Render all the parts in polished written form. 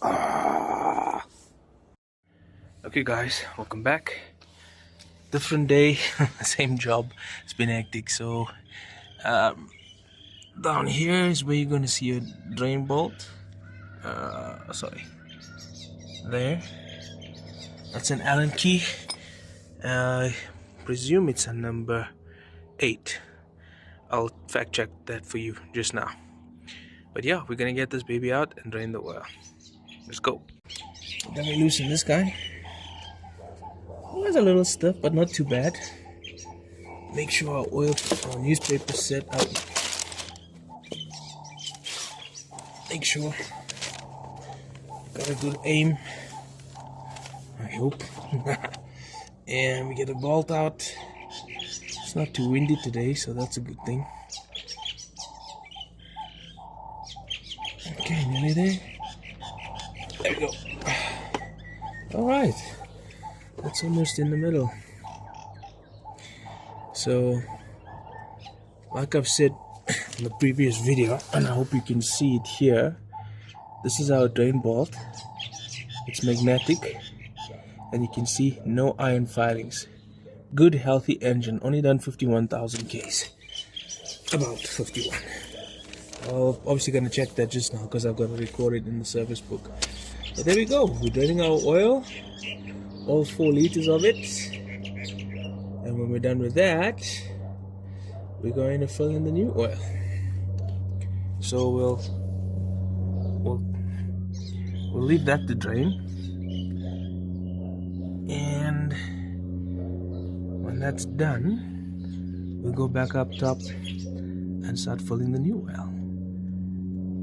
Okay guys, welcome back. Different day, same job. It's been hectic. So down here is where you're going to see a drain bolt. Sorry, there. That's an Allen key. I presume it's a number 8. I'll fact check that for you just now. But yeah, we're gonna get this baby out and drain the oil. Let's go. Let me loosen this guy. There's a little stuff, but not too bad. Make sure our newspaper set up. Make sure got a good aim, I hope. And we get a bolt out. It's not too windy today, so that's a good thing. Okay, nearly there. There we go. Alright, that's almost in the middle. So, like I've said in the previous video, and I hope you can see it here, this is our drain bolt. It's magnetic, and you can see no iron filings. Good healthy engine, only done 51,000 Ks. About 51. I'm obviously gonna check that just now because I've got to record it in the service book. But there we go, we're draining our oil, all 4 liters of it. And when we're done with that, we're going to fill in the new oil. So we'll leave that to drain, and when that's done, we'll go back up top and start filling the new oil.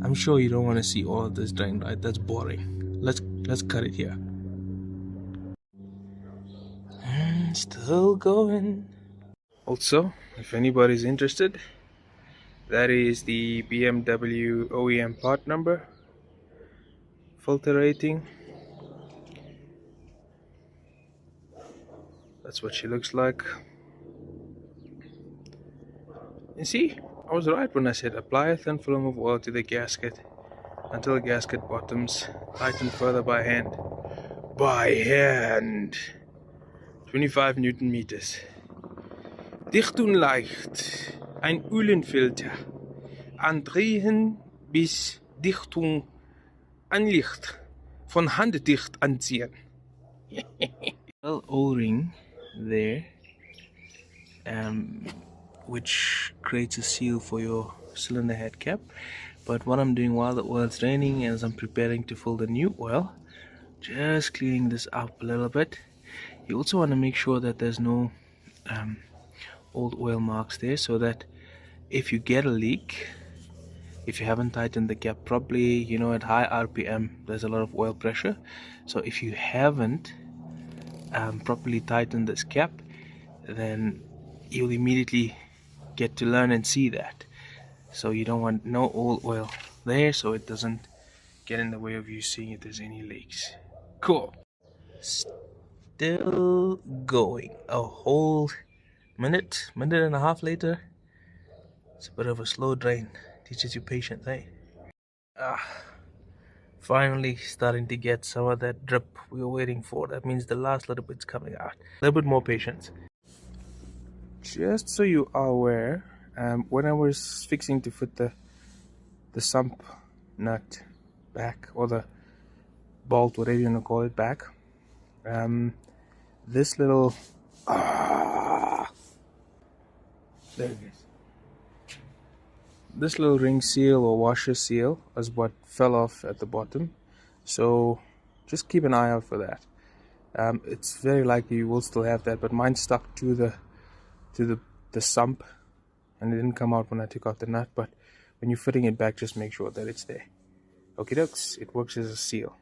I'm sure you don't want to see all of this drain, right? That's boring. Let's cut it here. And still going. Also, if anybody's interested, that is the BMW OEM part number, filter rating. That's what she looks like. You see, I was right when I said apply a thin film of oil to the gasket until the gasket bottoms, tighten further by hand. By hand! 25 Newton meters. Dichtung leicht. Ein Ölenfilter. Andrehen bis Dichtung an Licht. Von Hand dicht anziehen. Well, O-ring there, which creates a seal for your cylinder head cap. But what I'm doing while the oil's draining, as I'm preparing to fill the new oil, just cleaning this up a little bit. You also want to make sure that there's no old oil marks there, so that if you get a leak, if you haven't tightened the cap properly, you know, at high RPM there's a lot of oil pressure. So if you haven't properly tightened this cap, then you'll immediately get to learn and see that. So you don't want no old oil there, so it doesn't get in the way of you seeing if there's any leaks. Cool. Still going. A whole minute and a half later. It's a bit of a slow drain. Teaches you patience, eh? Finally starting to get some of that drip we were waiting for. That means the last little bit's coming out. A little bit more patience. Just so you are aware, when I was fixing to fit the sump nut back, or the bolt, whatever you want to call it, back, this little there it is. This little ring seal or washer seal is what fell off at the bottom, so just keep an eye out for that. It's very likely you will still have that, but mine stuck to the sump and it didn't come out when I took off the nut. But when you're fitting it back, just make sure that it's there. Okie dokes, it works as a seal.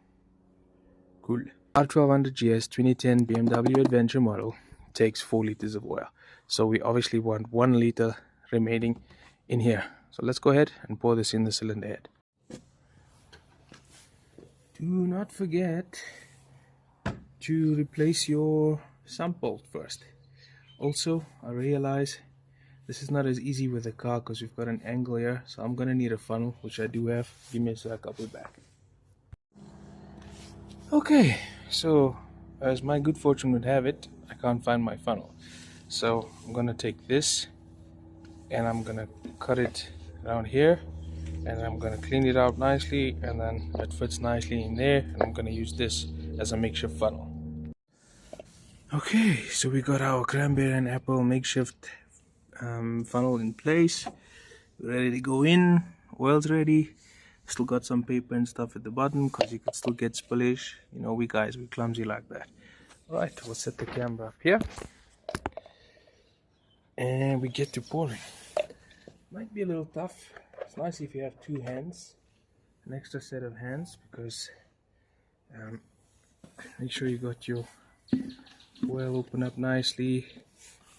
Cool. R1200 GS 2010 BMW Adventure model takes 4 liters of oil, so we obviously want 1 liter remaining in here. So let's go ahead and pour this in the cylinder head. Do not forget to replace your sump bolt first. Also, I realize this is not as easy with the car because we've got an angle here, so I'm gonna need a funnel, which I do have. Give me a sec, I'll be back. Okay, so as my good fortune would have it, I can't find my funnel. So I'm gonna take this and I'm gonna cut it around here, and I'm gonna clean it out nicely, and then it fits nicely in there, and I'm gonna use this as a makeshift funnel. Okay, so we got our cranberry and apple makeshift funnel in place, ready to go in. Oil's ready. Still got some paper and stuff at the bottom because you could still get spillage. You know, we guys, we're clumsy like that. Alright, we'll set the camera up here and we get to pouring. Might be a little tough. It's nice if you have two hands, an extra set of hands, because make sure you got your oil open up nicely.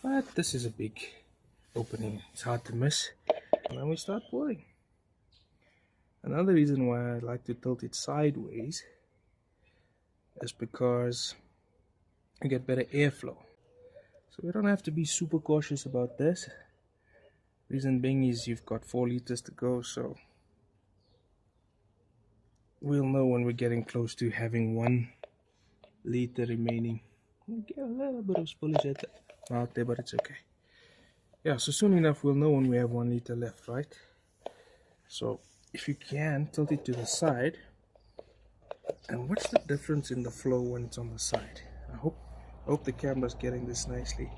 But this is a big opening, it's hard to miss. And then we start pouring. Another reason why I like to tilt it sideways is because you get better airflow. So we don't have to be super cautious about this. Reason being is you've got 4 liters to go, so we'll know when we're getting close to having 1 liter remaining. We get a little bit of spillage out there, but it's okay. Yeah, so soon enough we'll know when we have 1 liter left, right? So if you can, tilt it to the side. And what's the difference in the flow when it's on the side? I hope the camera's getting this nicely.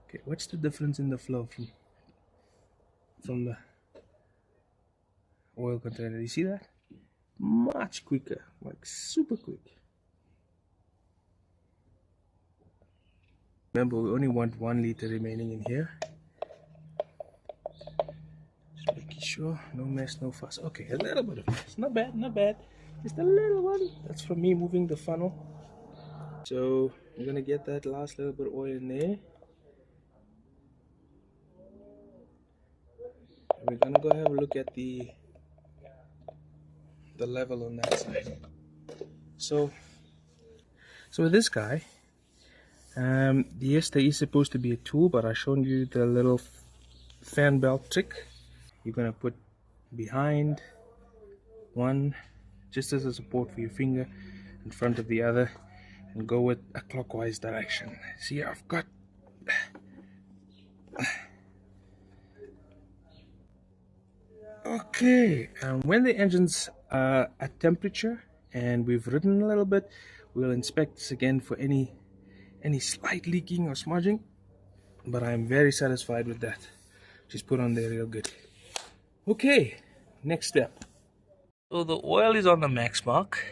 Okay, what's the difference in the flow from the oil container? You see that? Much quicker, like super quick. Remember, we only want 1 liter remaining in here. Just making sure, no mess, no fuss. Okay, a little bit of mess, not bad, not bad. Just a little one. That's from me moving the funnel. So I'm gonna get that last little bit of oil in there. And we're gonna go have a look at the level on that side. So with this guy, yes, there is supposed to be a tool, but I've shown you the little fan belt trick. You're gonna put behind one, just as a support for your finger, in front of the other, and go with a clockwise direction. See, I've got okay. And when the engine's at temperature and we've ridden a little bit, we'll inspect this again for any slight leaking or smudging, but I'm very satisfied with that. She's put on there real good. Okay, next step. So the oil is on the max mark,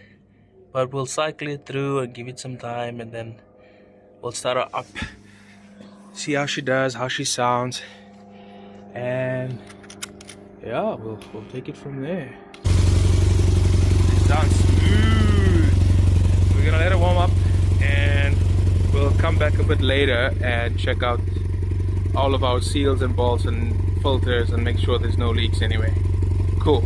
but we'll cycle it through and give it some time, and then we'll start her up, see how she does, how she sounds, and yeah, we'll take it from there. It sounds smooth. We're gonna let it warm up, and we'll come back a bit later and check out all of our seals and bolts and filters and make sure there's no leaks anyway. Cool.